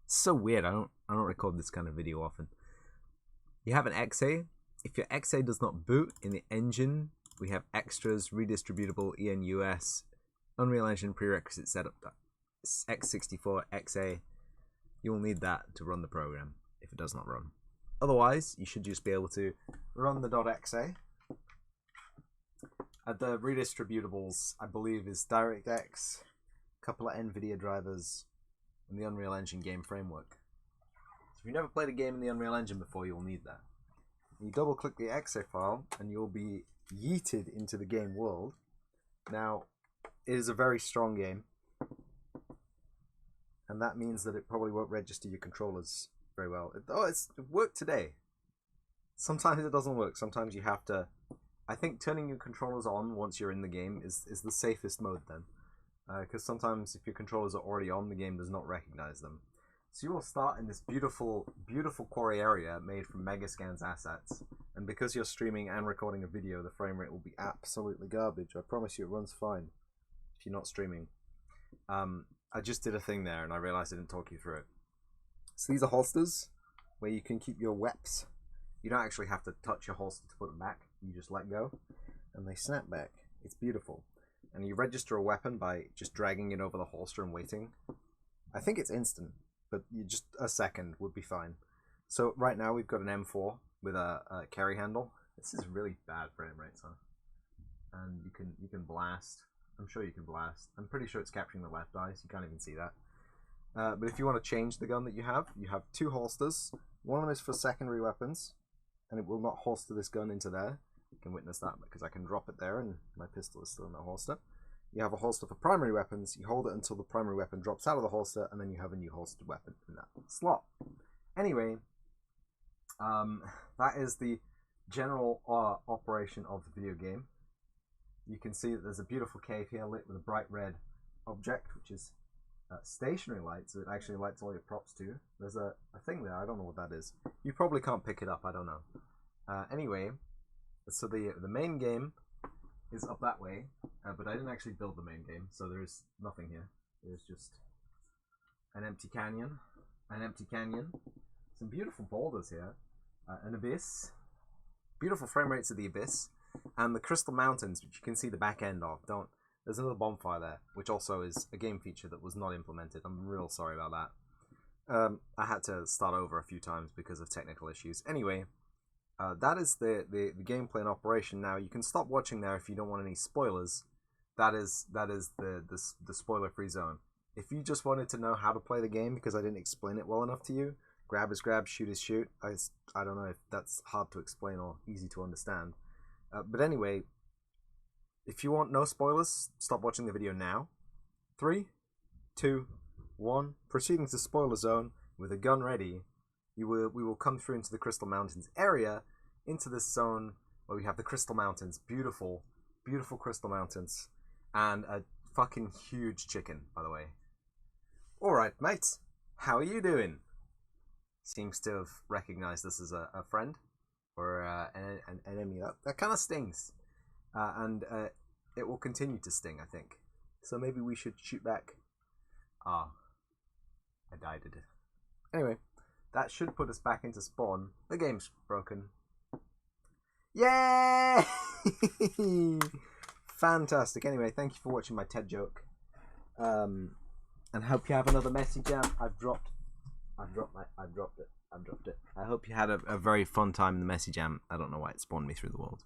It's so weird. I don't record this kind of video often. You have an XA. If your XA does not boot in the engine, we have extras, redistributable, ENUS, Unreal Engine prerequisite setup, x64, XA. You will need that to run the program if it does not run. Otherwise, you should just be able to run the .exe. The redistributables, I believe, is DirectX, a couple of NVIDIA drivers, and the Unreal Engine game framework. So if you've never played a game in the Unreal Engine before, you'll need that. You double click the exe file and you'll be yeeted into the game world. Now, it is a very strong game, and that means that it probably won't register your controllers very well. It worked today. Sometimes it doesn't work. Sometimes you have to... I think turning your controllers on once you're in the game is the safest mode then. Because sometimes if your controllers are already on, the game does not recognize them. So you will start in this beautiful, beautiful quarry area made from Megascan's assets. And because you're streaming and recording a video, the frame rate will be absolutely garbage. I promise you it runs fine if you're not streaming. I just did a thing there and I realized I didn't talk you through it. So these are holsters where you can keep your weps. You don't actually have to touch your holster to put them back. You just let go and they snap back. It's beautiful. And you register a weapon by just dragging it over the holster and waiting. I think it's instant, but just a second would be fine. So right now we've got an M4 with a carry handle. This is really bad frame rates, huh? And you can blast. I'm sure you can blast. I'm pretty sure it's capturing the left eye, so you can't even see that. But if you want to change the gun that you have two holsters. One of them is for secondary weapons, and it will not holster this gun into there. You can witness that because I can drop it there and my pistol is still in that holster. You have a holster for primary weapons. You hold it until the primary weapon drops out of the holster, and then you have a new holstered weapon in that slot. Anyway, that is the general operation of the video game. You can see that there's a beautiful cave here lit with a bright red object, which is stationary light, so it actually lights all your props too. There's a thing there, I don't know what that is. You probably can't pick it up, I don't know. Anyway, so the main game is up that way, but I didn't actually build the main game, so there's nothing here. There's just an empty canyon, some beautiful boulders here, an abyss, beautiful frame rates of the abyss, and the Crystal Mountains, which you can see the back end of. There's another bonfire there, which also is a game feature that was not implemented. I'm real sorry about that. I had to start over a few times because of technical issues. Anyway, that is the gameplay and operation. Now, you can stop watching there if you don't want any spoilers. That is the spoiler-free zone. If you just wanted to know how to play the game because I didn't explain it well enough to you, grab is grab, shoot is shoot. I don't know if that's hard to explain or easy to understand. But anyway, if you want no spoilers, stop watching the video now. 3, 2, 1. Proceeding to spoiler zone with a gun ready. We will come through into the Crystal Mountains area, into this zone where we have the Crystal Mountains. Beautiful, beautiful Crystal Mountains. And a fucking huge chicken, by the way. Alright, mates. How are you doing? Seems to have recognized us as a friend. Or an enemy. That kind of stings. And it will continue to sting, I think. So maybe we should shoot back. I died at it. Anyway, that should put us back into spawn. The game's broken. Yay! Fantastic. Anyway, thank you for watching my TED joke. And hope you have another messy jam. I've dropped it. I hope you had a very fun time in the messy jam. I don't know why it spawned me through the world.